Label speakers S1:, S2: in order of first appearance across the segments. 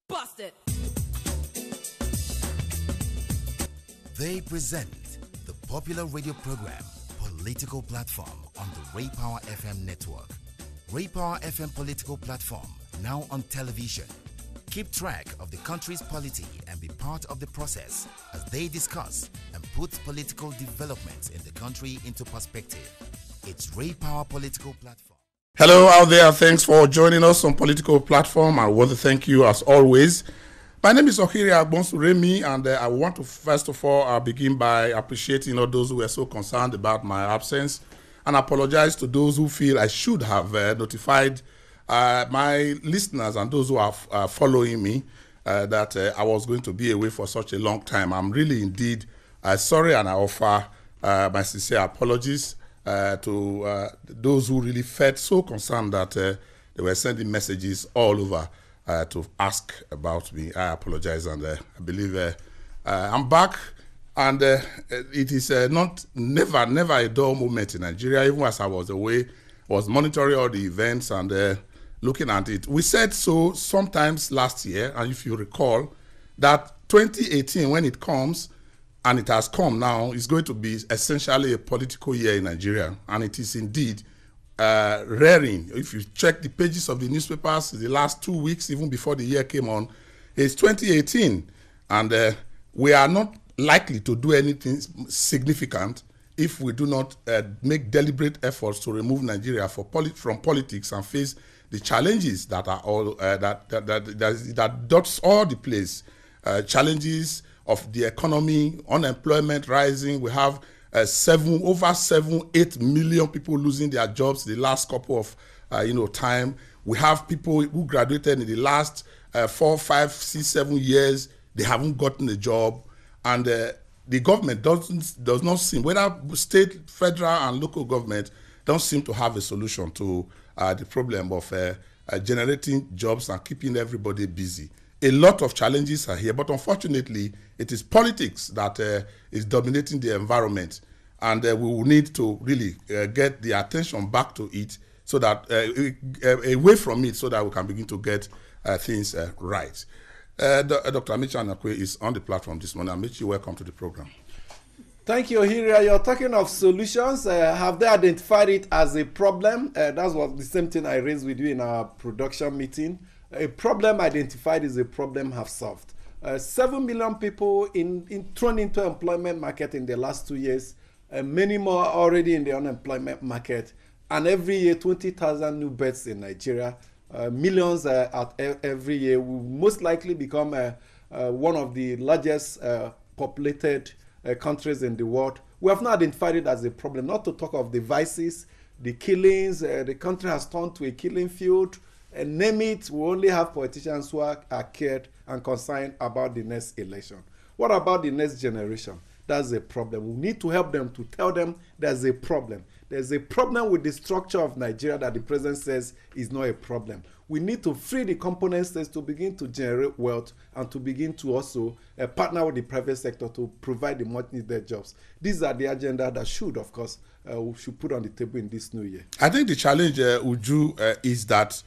S1: Bust it.
S2: They present the popular radio program Political Platform on the Ray Power FM network. Ray Power FM Political Platform, now on television. Keep track of the country's polity and be part of the process as they discuss and put political developments in the country into perspective. It's Ray Power Political Platform.
S3: Hello out there. Thanks for joining us on Political Platform. I want to thank you as always. My name is Ohiri Agbonsuremi, and I want to first of all begin by appreciating all those who were so concerned about my absence and apologize to those who feel I should have notified my listeners and those who are following me that I was going to be away for such a long time. I'm really indeed sorry, and I offer my sincere apologies to those who really felt so concerned that they were sending messages all over to ask about me. I apologize, and I believe I'm back, and it is never a dull moment in Nigeria. Even as I was away, I was monitoring all the events and looking at it. We said so sometimes last year, and if you recall, that 2018, when it comes, and it has come now, is going to be essentially a political year in Nigeria, and it is indeed raring. If you check the pages of the newspapers the last 2 weeks, even before the year came on, it's 2018, and we are not likely to do anything significant if we do not make deliberate efforts to remove Nigeria from politics and face the challenges that are all that dots all the place. Challenges of the economy, unemployment rising. We have over 7-8 million people losing their jobs the last couple of time. We have people who graduated in the last 4, 5, 6, 7 years. They haven't gotten a job, and the government does not seem, whether state, federal, and local government, don't seem to have a solution to the problem of generating jobs and keeping everybody busy. A lot of challenges are here, but unfortunately, it is politics that is dominating the environment, and we will need to really get the attention back to it, so that away from it, so that we can begin to get things right. Dr. Amaechi Anakwe is on the platform this morning. Amaechi, welcome to the program.
S4: Thank you, Ohiri. You're talking of solutions. Have they identified it as a problem? That's what the same thing I raised with you in our production meeting. A problem identified is a problem half solved. 7 million people thrown into employment market in the last 2 years. Many more already in the unemployment market. And every year, 20,000 new births in Nigeria. Millions every year. We will most likely become one of the largest populated countries in the world. We have not identified it as a problem. Not to talk of the vices, the killings. The country has turned to a killing field. And name it, we only have politicians who are cared and concerned about the next election. What about the next generation? That's a problem. We need to help them, to tell them there's a problem. There's a problem with the structure of Nigeria that the president says is not a problem. We need to free the component states to begin to generate wealth and to begin to also partner with the private sector to provide the much needed jobs. These are the agenda that should, of course, we should put on the table in this new year.
S3: I think the challenge, Uju, is that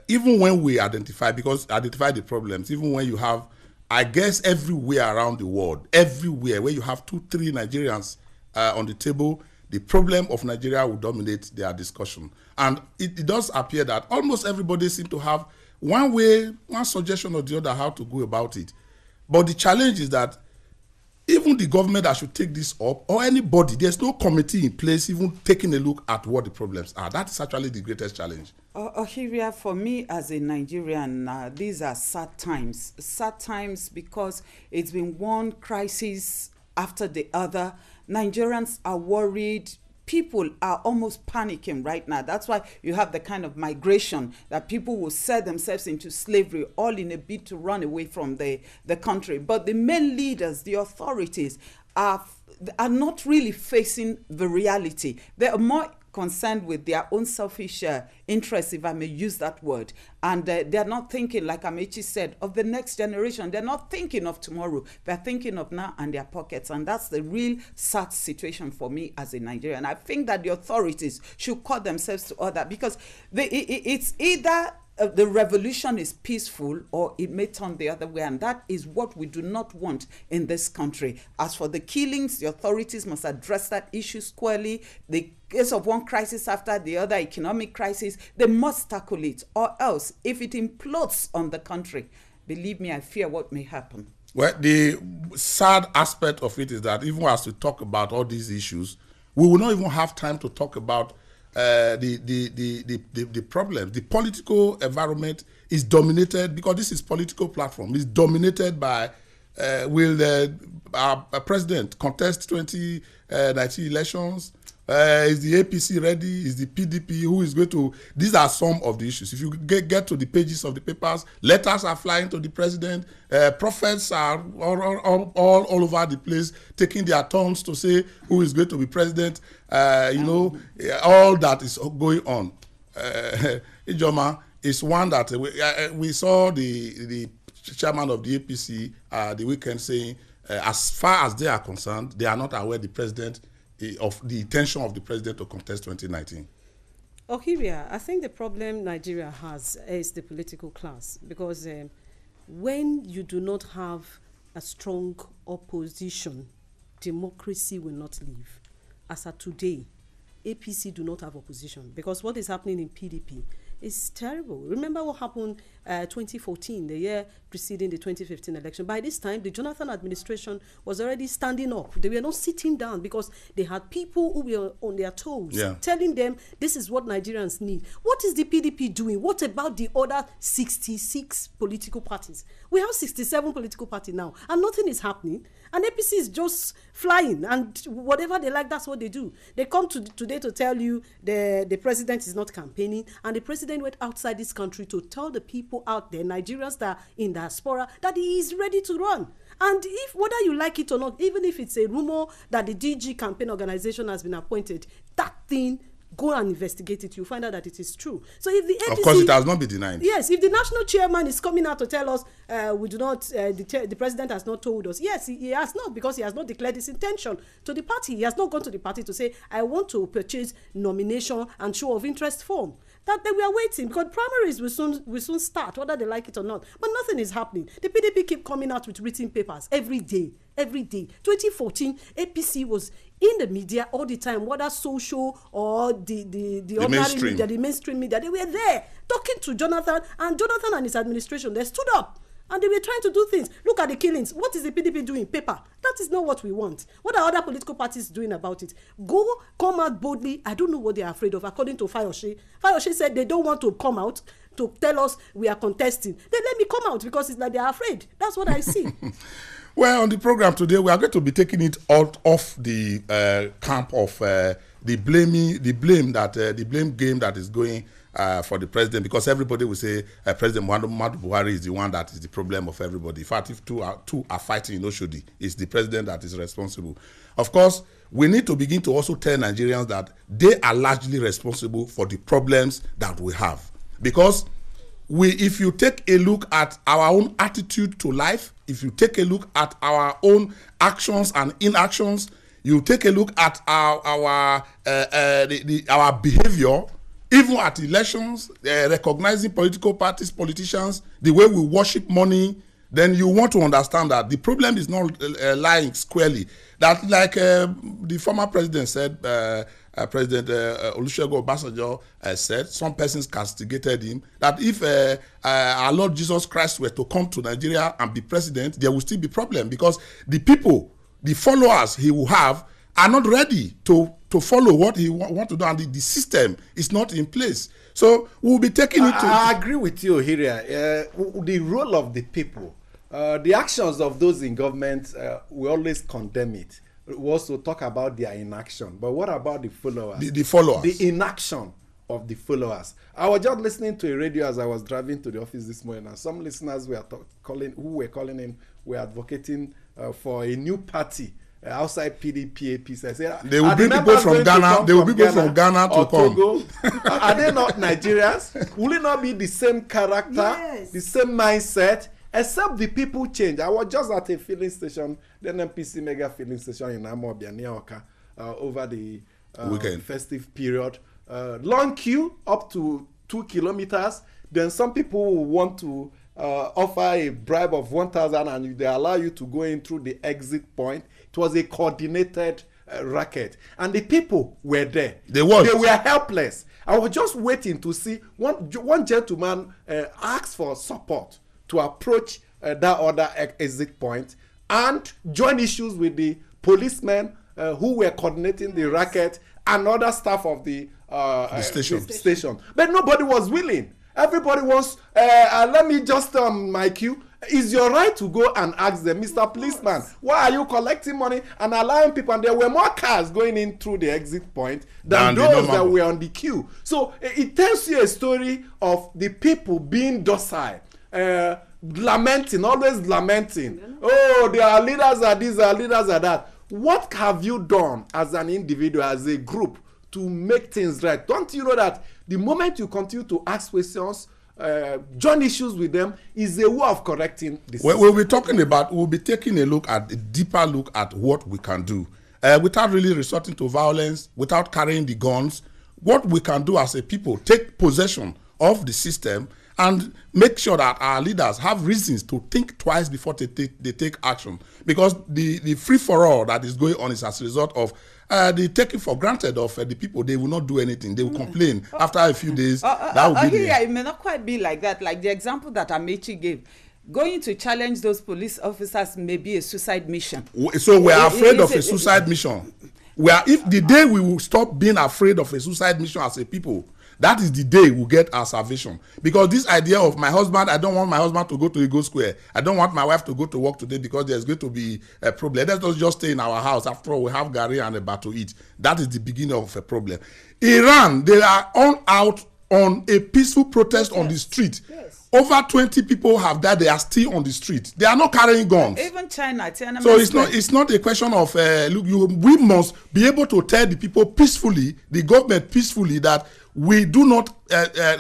S3: even when we identify the problems, even when you have, I guess, everywhere around the world, everywhere where you have 2-3 Nigerians on the table, the problem of Nigeria will dominate their discussion. And it does appear that almost everybody seems to have one suggestion or the other how to go about it. But the challenge is that even the government that should take this up, or anybody, there's no committee in place even taking a look at what the problems are. That is actually the greatest challenge.
S5: Ohiri, for me as a Nigerian, these are sad times. Sad times because it's been one crisis after the other. Nigerians are worried. People are almost panicking right now. That's why you have the kind of migration that people will sell themselves into slavery, all in a bid to run away from the country. But the main leaders, the authorities, are not really facing the reality. They are more concerned with their own selfish interests, if I may use that word. And they're not thinking, like Amaechi said, of the next generation. They're not thinking of tomorrow. They're thinking of now and their pockets. And that's the real sad situation for me as a Nigerian. I think that the authorities should call themselves to order, because it's either the revolution is peaceful, or it may turn the other way, and that is what we do not want in this country. As for the killings, the authorities must address that issue squarely. The case of one crisis after the other, economic crisis, they must tackle it, or else if it implodes on the country, believe me, I fear what may happen.
S3: Well, the sad aspect of it is that even as we talk about all these issues, we will not even have time to talk about the problem. The political environment is dominated, because this is political platform, is dominated by will our president contest 2019 elections? Is the APC ready? Is the PDP? Who is going to? These are some of the issues. If you get to the pages of the papers, letters are flying to the president. Prophets are all over the place, taking their turns to say who is going to be president. All that is going on. Ijoma is one that we saw the chairman of the APC the weekend saying, as far as they are concerned, they are not aware the president of the intention of the president to contest 2019.
S1: Ohiria, I think the problem Nigeria has is the political class, because when you do not have a strong opposition, democracy will not live. As of today, APC do not have opposition, because what is happening in PDP is terrible. Remember what happened 2014, the year preceding the 2015 election. By this time, the Jonathan administration was already standing up. They were not sitting down, because they had people who were on their toes, telling them this is what Nigerians need. What is the PDP doing? What about the other 66 political parties? We have 67 political parties now, and nothing is happening. And APC is just flying, and whatever they like, that's what they do. They come today to tell you the president is not campaigning, and the president went outside this country to tell the people out there, Nigerians that are in diaspora, that he is ready to run. And if, whether you like it or not, even if it's a rumor that the DG campaign organization has been appointed, that thing, go and investigate it. You'll find out that it is true. So if the APC,
S3: of course, it has not been denied.
S1: Yes, if the national chairman is coming out to tell us we do not, the president has not told us. Yes, he has not, because he has not declared his intention to the party. He has not gone to the party to say, I want to purchase nomination and show of interest form. That we are waiting, because primaries will soon start, whether they like it or not. But nothing is happening. The PDP keep coming out with written papers every day. 2014, APC was in the media all the time, whether social or the ordinary media, the mainstream media. They were there talking to Jonathan and his administration. They stood up and they were trying to do things. Look at the killings. What is the PDP doing? Paper. That is not what we want. What are other political parties doing about it? Come out boldly. I don't know what they are afraid of. According to Fayose said they don't want to come out to tell us we are contesting. Then let me come out, because it's like they are afraid. That's what I see.
S3: Well, on the program today, we are going to be taking it out off the camp of the blame game that is going for the president, because everybody will say President Muhammadu Buhari is the one that is the problem of everybody. In fact, if two are fighting in Oshodi, it's the president that is responsible. Of course, we need to begin to also tell Nigerians that they are largely responsible for the problems that we have, because if you take a look at our own attitude to life, if you take a look at our own actions and inactions, you take a look at our behavior, even at elections, recognizing political parties, politicians, the way we worship money, then you want to understand that the problem is not lying squarely. That, like the former president said, President Olusegun Obasanjo said, some persons castigated him, that if our Lord Jesus Christ were to come to Nigeria and be president, there will still be problem, because the people, the followers he will have, are not ready to follow what he want to do, and the system is not in place. So we'll be taking it to...
S4: I agree with you, Hiria. The role of the people, the actions of those in government, we always condemn it. We also talk about their inaction. But what about the followers? The followers. The inaction of the followers. I was just listening to a radio as I was driving to the office this morning, and some listeners were calling in, were advocating for a new party outside PDP, APC. I said,
S3: they will bring people from Ghana. They will bring people from Ghana to come.
S4: Togo. Are they not Nigerians? Will it not be the same character, the same mindset? Except the people change. I was just at a filling station, the NPC mega filling station in Amobia, near Oka, over the festive period. Long queue, up to 2 kilometers. then some people will want to offer a bribe of 1,000 and they allow you to go in through the exit point. It was a coordinated racket, and the people were there. They were helpless. I was just waiting to see one gentleman asked for support to approach that other exit point and join issues with the policemen who were coordinating the racket and other staff of the station. But nobody was willing. Everybody wants, let me just my cue. It's your right to go and ask them, Mr. Policeman, why are you collecting money and allowing people? And there were more cars going in through the exit point than those that were on the queue. So it tells you a story of the people being docile, lamenting, always lamenting. Oh, there are leaders are this, there are leaders are that. What have you done as an individual, as a group, to make things right? Don't you know that the moment you continue to ask questions, join issues with them, is a way of correcting this?
S3: We'll be taking a deeper look at what we can do without really resorting to violence, without carrying the guns. What we can do as a people, take possession of the system and make sure that our leaders have reasons to think twice before they take action. Because the free-for-all that is going on is as a result of the taking for granted of the people. They will not do anything. They will complain after a few days. That will be
S5: it may not quite be like that. Like the example that Amechi gave. Going to challenge those police officers may be a suicide mission.
S3: So we are afraid of a suicide mission. If the day we will stop being afraid of a suicide mission as a people, that is the day we'll get our salvation. Because this idea of my husband, I don't want my husband to go to Eagle Square. I don't want my wife to go to work today because there's going to be a problem. Let us just stay in our house. After all, we have Gary and a bar to eat. That is the beginning of a problem. Iran, they are out on a peaceful protest on the street. Yes. Over 20 people have died. They are still on the street. They are not carrying guns.
S5: Even China.
S3: So it's not a question of we must be able to tell the people peacefully, the government peacefully, that we do not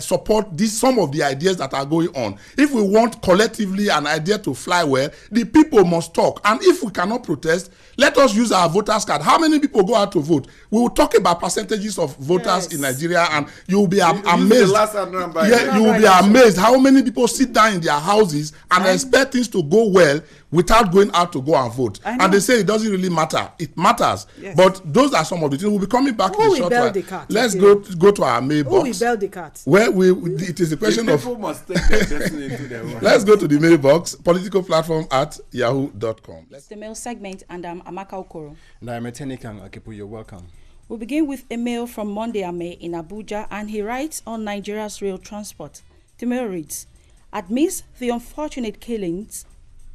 S3: support some of the ideas that are going on. If we want collectively an idea to fly well, the people must talk. And if we cannot protest, let us use our voters card. How many people go out to vote? We will talk about percentages of voters in Nigeria, and you will be amazed. You will be amazed how many people sit down in their houses and expect things to go well without going out to go and vote. And they say it doesn't really matter. It matters. Yes. But those are some of the things. We'll be coming back in a short while. Let's go to our mailbox.
S1: Who will bell the cat?
S3: Where it is a question of
S4: people must take their destiny into their own.
S3: Let's go to the mailbox, politicalplatform@yahoo.com.
S6: It's the mail segment, and I'm Amaka Okoro.
S7: And I'm Etenikan Akipu. You're welcome.
S6: We'll begin with a mail from Monday Ame in Abuja, and he writes on Nigeria's rail transport. The mail reads, amidst the unfortunate killings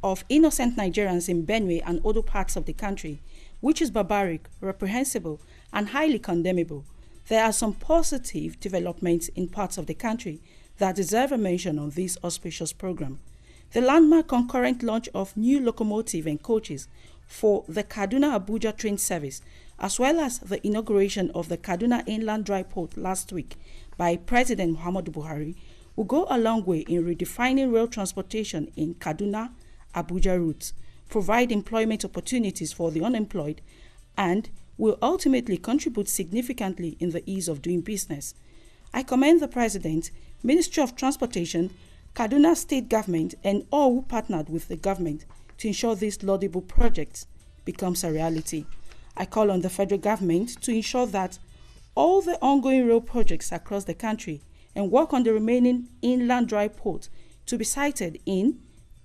S6: of innocent Nigerians in Benue and other parts of the country, which is barbaric, reprehensible, and highly condemnable, there are some positive developments in parts of the country that deserve a mention on this auspicious program. The landmark concurrent launch of new locomotive and coaches for the Kaduna-Abuja train service, as well as the inauguration of the Kaduna Inland Dry Port last week by President Muhammadu Buhari, will go a long way in redefining rail transportation in Kaduna-Abuja routes, provide employment opportunities for the unemployed, and will ultimately contribute significantly in the ease of doing business. I commend the President, Ministry of Transportation, Kaduna State Government, and all who partnered with the government to ensure this laudable project becomes a reality. I call on the federal government to ensure that all the ongoing rail projects across the country and work on the remaining inland dry port to be sited in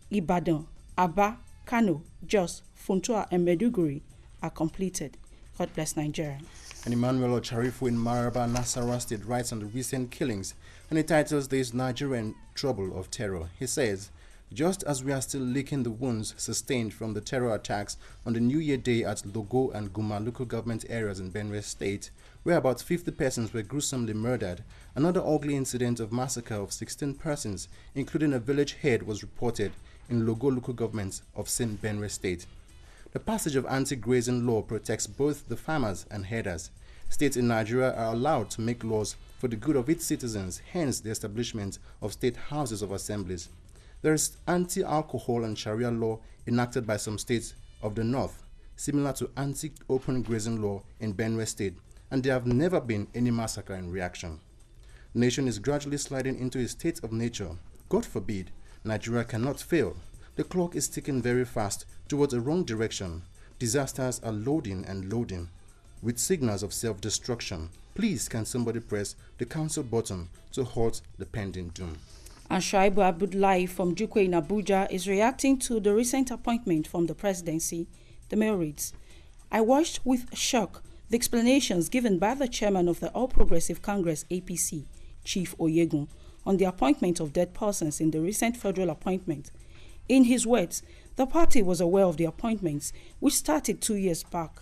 S6: Ibadan, Aba, Kano, Jos, Funtua, and Maiduguri are completed. God bless Nigeria.
S7: And Emmanuel Ocharifu in Maraba, Nasarawa State writes on the recent killings, and he titles this Nigerian Trouble of Terror. He says, just as we are still licking the wounds sustained from the terror attacks on the New Year Day at Logo and Guma local government areas in Benue State, where about 50 persons were gruesomely murdered, another ugly incident of massacre of 16 persons, including a village head, was reported in Logo local government of St. Benue State. The passage of anti-grazing law protects both the farmers and herders. States in Nigeria are allowed to make laws for the good of its citizens, hence the establishment of state houses of assemblies. There is anti-alcohol and Sharia law enacted by some states of the north, similar to anti-open grazing law in Benue State, and there have never been any massacre in reaction. Nation is gradually sliding into a state of nature. God forbid, Nigeria cannot fail. The clock is ticking very fast towards a wrong direction. Disasters are loading and loading with signals of self-destruction. Please, can somebody press the cancel button to halt the pending doom?
S6: And Shaibu Abdullahi from Jukwe in Abuja is reacting to the recent appointment from the presidency. The mail reads, I watched with shock the explanations given by the chairman of the All Progressive Congress APC, Chief Oyegun, on the appointment of dead persons in the recent federal appointment. In his words, the party was aware of the appointments, which started 2 years back,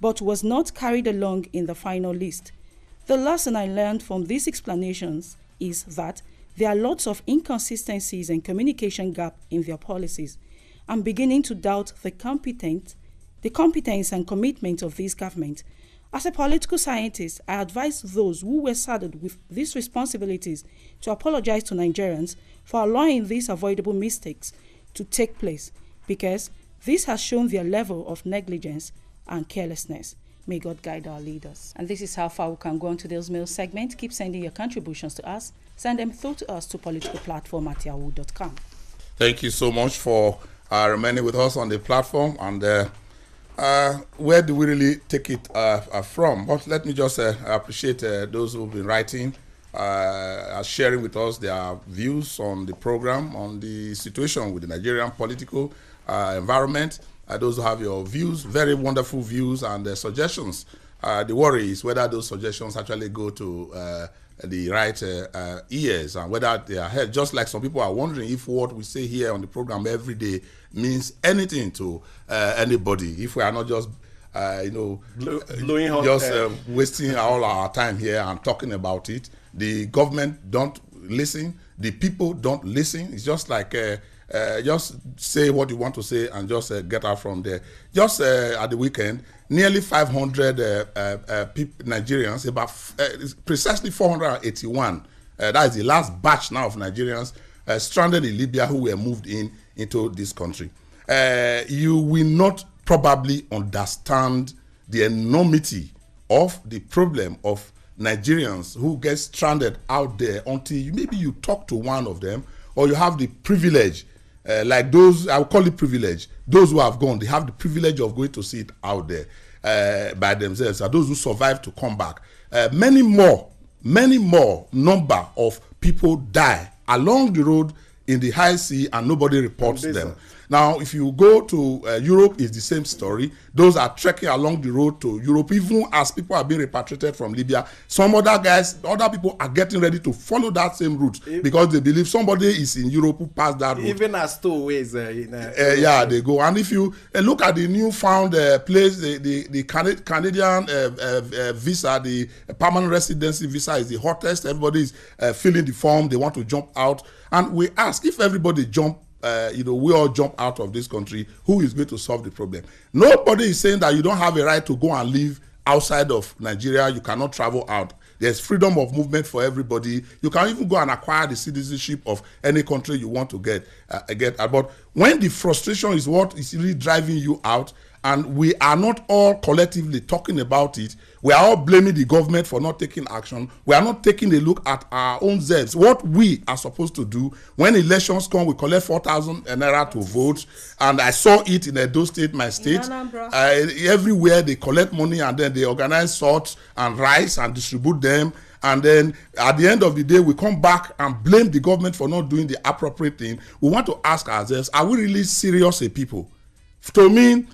S6: but was not carried along in the final list. The lesson I learned from these explanations is that there are lots of inconsistencies and communication gap in their policies. I'm beginning to doubt the competence and commitment of this government. As a political scientist, I advise those who were saddled with these responsibilities to apologize to Nigerians for allowing these avoidable mistakes to take place, because this has shown their level of negligence and carelessness. May God guide our leaders. And this is how far we can go on today's mail segment. Keep sending your contributions to us. Send them through to us to politicalplatform@yahoo.com.
S3: Thank you so much for remaining with us on the platform. And where do we really take it from? But let me just appreciate those who've been writing, sharing with us their views on the program, on the situation with the Nigerian political environment. Those who have your views, very wonderful views and suggestions. The worry is whether those suggestions actually go to the right ears and whether they are heard. Just like some people are wondering if what we say here on the program every day means anything to anybody, if we are not just blowing wasting all our time here and talking about it. The government don't listen, the people don't listen. It's just like just say what you want to say and just get out from there. Just at the weekend, nearly 500 Nigerians, about precisely 481, that is the last batch now of Nigerians stranded in Libya who were moved into this country. You will not probably understand the enormity of the problem of Nigerians who get stranded out there until maybe you talk to one of them, or you have the privilege, like those, I will call it privilege, those who have gone, they have the privilege of going to see it out there by themselves, and those who survive to come back. Many more number of people die along the road in the high sea and nobody reports them. Now, if you go to Europe, it's the same story. Those are trekking along the road to Europe, even as people are being repatriated from Libya. Some other people are getting ready to follow that same route because they believe somebody is in Europe who passed that route.
S4: Even as stowaways.
S3: Yeah, they go. And if you look at the newfound place, the Canadian visa, the permanent residency visa is the hottest. Everybody is filling the form. They want to jump out. And we ask, if everybody jump, we all jump out of this country, who is going to solve the problem? Nobody is saying that you don't have a right to go and live outside of Nigeria. You cannot travel out. There's freedom of movement for everybody. You can even go and acquire the citizenship of any country you want to get. But when the frustration is what is really driving you out, and we are not all collectively talking about it, we are all blaming the government for not taking action. We are not taking a look at our own selves. What we are supposed to do when elections come, we collect 4,000 naira to vote. And I saw it in Edo State, my state. Everywhere they collect money and then they organize salt and rice and distribute them. And then at the end of the day, we come back and blame the government for not doing the appropriate thing. We want to ask ourselves, are we really serious a people? To me,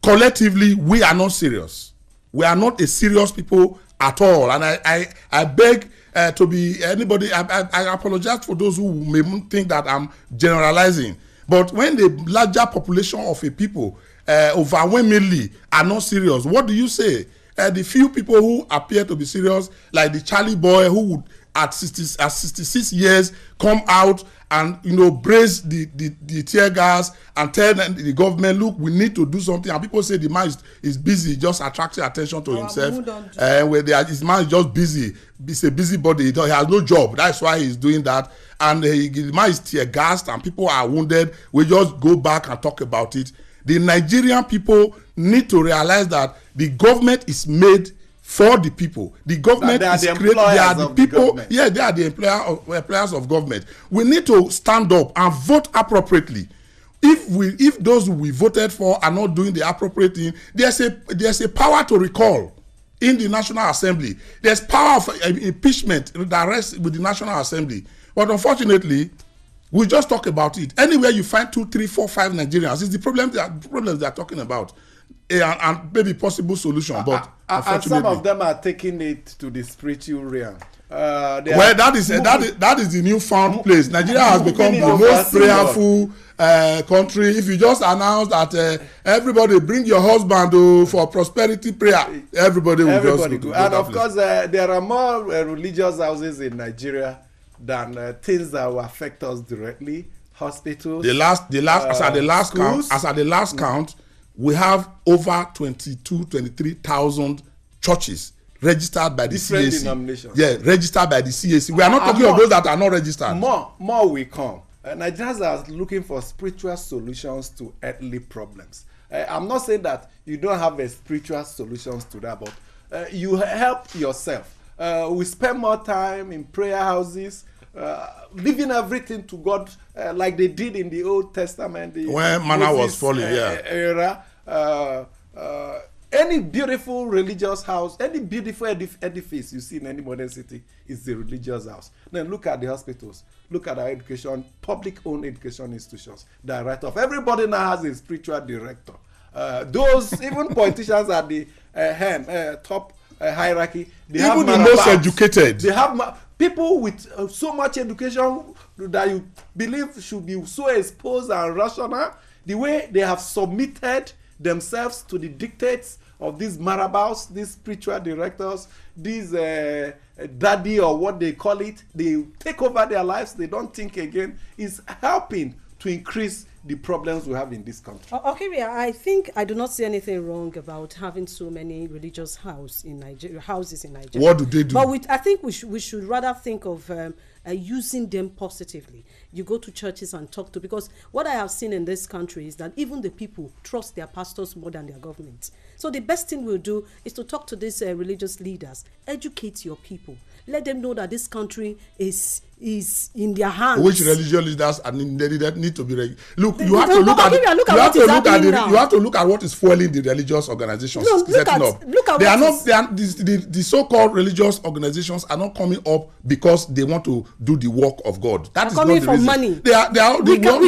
S3: collectively, we are not serious. We are not a serious people at all. And I beg to be anybody, I apologize for those who may think that I'm generalizing. But when the larger population of a people overwhelmingly are not serious, what do you say? The few people who appear to be serious, like the Charlie boy who would at 66 years come out and brace the tear gas and tell the government, look, we need to do something. And people say the man is busy, just attracting attention to himself. His man is just busy. He's a busybody. He has no job. That's why he's doing that. And the man is tear gassed and people are wounded. We just go back and talk about it. The Nigerian people need to realize that the government is made for the people. The government is created. They are the people.
S4: The
S3: yeah, they are the employers of government. We need to stand up and vote appropriately. If those we voted for are not doing the appropriate thing, there's a power to recall in the National Assembly. There's power of impeachment that rests with the National Assembly. But unfortunately, we just talk about it. Anywhere you find 2, 3, 4, 5 Nigerians, it's the problems they are talking about, and maybe possible solution. But unfortunately,
S4: and some of them are taking it to the spiritual realm.
S3: Well, that is the newfound place. Nigeria has become the most prayerful country. If you just announce that everybody bring your husband for prosperity prayer, everybody will just go.
S4: And of course, there are more religious houses in Nigeria than things that will affect us directly. Hospitals. As at
S3: the last count, we have over 23,000 churches registered by the
S4: different
S3: CAC.
S4: Denominations.
S3: Yeah, registered by the CAC. We are not talking of those that are not registered.
S4: More will come. Nigerians are looking for spiritual solutions to earthly problems. I'm not saying that you don't have a spiritual solutions to that, but you help yourself. We spend more time in prayer houses, leaving everything to God, like they did in the Old Testament.
S3: When manna was falling,
S4: era. Any beautiful religious house, any beautiful edifice you see in any modern city is the religious house. Then look at the hospitals, look at our education, public-owned education institutions that are right off. Everybody now has a spiritual director. Those, even politicians at the top hierarchy, they
S3: even the most educated.
S4: They have people with so much education that you believe should be so exposed and rational. The way they have submitted themselves to the dictates of these marabouts, these spiritual directors, these daddy or what they call it, they take over their lives, they don't think again, is helping to increase the problems we have in this country.
S1: Okay, I think I do not see anything wrong about having so many religious houses in Nigeria.
S3: What do they do?
S1: But I think we should rather think of using them positively. You go to churches and talk to, because what I have seen in this country is that even the people trust their pastors more than their government. So the best thing we'll do is to talk to these religious leaders, educate your people, let them know that this country is in their hands.
S3: Which religious leaders are needed need to be look. You have to look at what is fueling the religious organizations setting up. The so-called religious organizations are not coming up because they want to do the work of God. That is not the reason. Coming for money.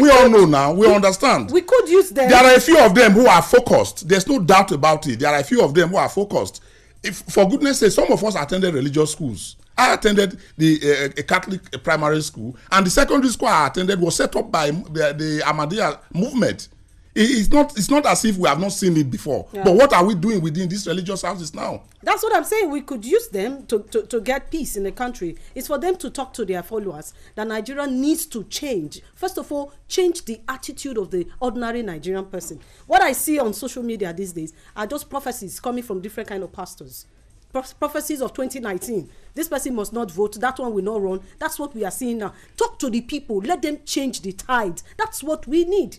S3: We all know now. We understand.
S1: We could use them.
S3: There are a few of them who are focused. There's no doubt about it. There are a few of them who are focused. If, for goodness sake, some of us attended religious schools. I attended a Catholic primary school, and the secondary school I attended was set up by the Ahmadiyya movement. It's not as if we have not seen it before. Yeah. But what are we doing within these religious houses now?
S1: That's what I'm saying. We could use them to get peace in the country. It's for them to talk to their followers that Nigeria needs to change. First of all, change the attitude of the ordinary Nigerian person. What I see on social media these days are just prophecies coming from different kind of pastors. Prophecies of 2019. This person must not vote. That one will not run. That's what we are seeing now. Talk to the people. Let them change the tide. That's what we need.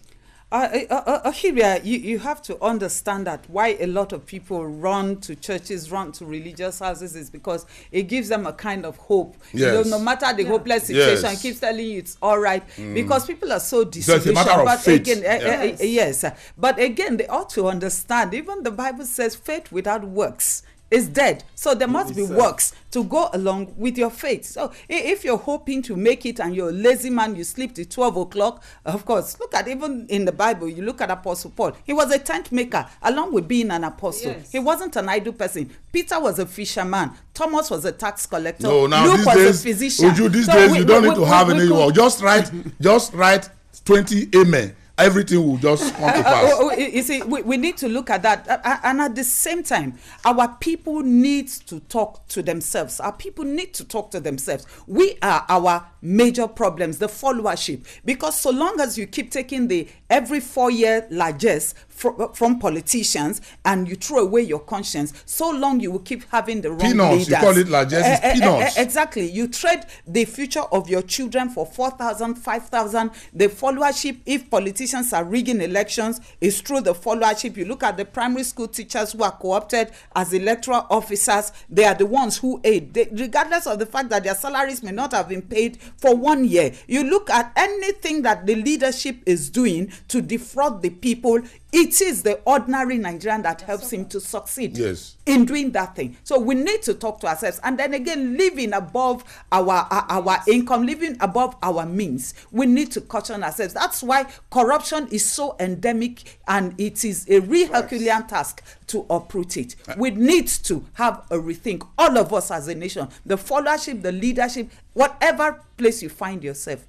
S5: Ohiria, you have to understand that why a lot of people run to churches, run to religious houses is because it gives them a kind of hope.
S3: Yes.
S5: No matter the hopeless situation, it keeps telling you it's all right. Because people are so disillusioned.
S3: It's a matter of faith.
S5: Again, yes. But again, they ought to understand, even the Bible says faith without works is dead. So there must be works to go along with your faith. So if you're hoping to make it and you're a lazy man, you sleep till 12 o'clock, of course, look at even in the Bible, you look at Apostle Paul. He was a tent maker along with being an apostle. Yes. He wasn't an idle person. Peter was a fisherman. Thomas was a tax collector.
S3: No, now
S5: Luke was a physician.
S3: These days you don't need to have any work. Just write 20 amen. Everything will just come to pass.
S5: You see, we need to look at that. And at the same time, our people need to talk to themselves. Our people need to talk to themselves. We are our major problems, the followership. Because so long as you keep taking the every 4-year largesse from politicians and you throw away your conscience, so long you will keep having the wrong leaders.
S3: You call it largesse, peanuts.
S5: Exactly. You trade the future of your children for 4,000, 5,000. The followership, if politicians politicians are rigging elections is through the followership. You look at the primary school teachers who are co-opted as electoral officers. They are the ones who aid, regardless of the fact that their salaries may not have been paid for 1 year. You look at anything that the leadership is doing to defraud the people, it is the ordinary Nigerian that helps him to succeed in doing that thing. So we need to talk to ourselves, and then again, living above our income, living above our means. We need to caution ourselves. That's why corruption is so endemic, and it is a real Herculean task to uproot it. We need to have a rethink, all of us as a nation, the followership, the leadership, whatever place you find yourself.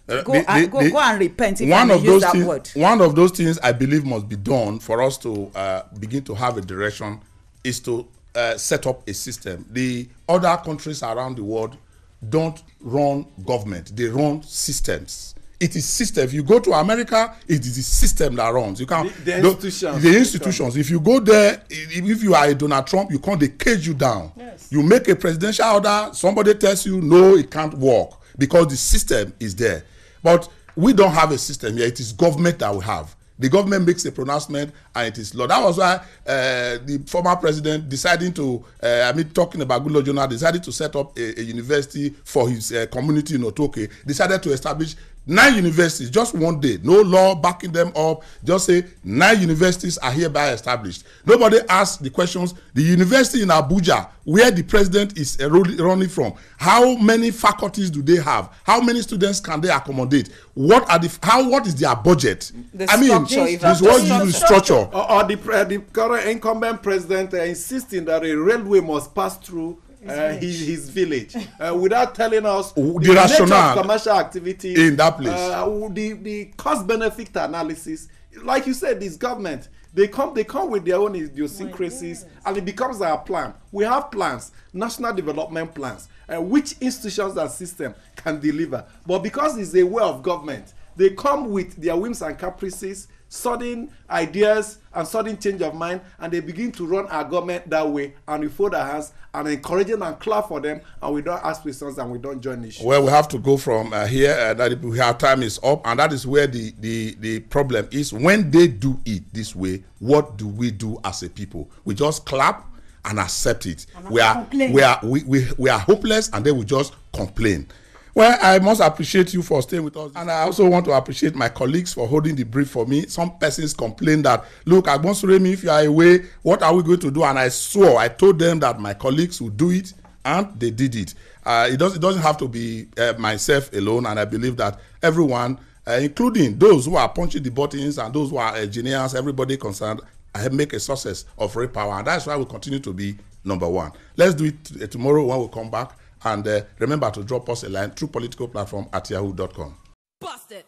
S5: Go and repent if I may use that word.
S3: One of those things I believe must be done for us to begin to have a direction is to set up a system. The other countries around the world don't run government, they run systems. It is system. If you go to America, it is the system that runs. You can't
S4: the institutions.
S3: The institutions. If you go there, if you are a Donald Trump, you can't, they cage you down.
S1: Yes.
S3: You make a presidential order, somebody tells you no, it can't work because the system is there. But we don't have a system here. It is government that we have. The government makes a pronouncement and it is law. That was why the former president deciding to, talking about Goodluck Jonathan, decided to set up a university for his community in Otoke, decided to establish 9 universities, just one day, no law backing them up, just say 9 universities are hereby established. Nobody asked the questions. The university in Abuja, where the president is running from, how many faculties do they have? How many students can they accommodate? What is their budget?
S5: This is
S3: what you use structure.
S4: Or the current incumbent president insisting that a railway must pass through his village without telling us the nature of commercial activity
S3: in that place.
S4: The cost benefit analysis, like you said, this government, they come with their own idiosyncrasies, and it becomes our plan. We have plans, national development plans, which institutions and system can deliver. But because it's a way of government, they come with their whims and caprices, sudden ideas and sudden change of mind, and they begin to run our government that way, and we fold our hands and encouraging and clap for them, and we don't ask questions and we don't join issues.
S3: Well, we have to go from here. That our time is up, and that is where the problem is. When they do it this way, what do we do as a people? We just clap and accept it. We are hopeless, and they will just complain. Well, I must appreciate you for staying with us. And I also want to appreciate my colleagues for holding the brief for me. Some persons complain that, look, Agbonsuremi, if you are away, what are we going to do? And I told them that my colleagues would do it, and they did it. It doesn't have to be myself alone, and I believe that everyone, including those who are punching the buttons and those who are engineers, everybody concerned, make a success of Ray Power. And that's why we continue to be number one. Let's do it tomorrow when we come back. And remember to drop us a line through politicalplatform@yahoo.com.
S8: Bust it.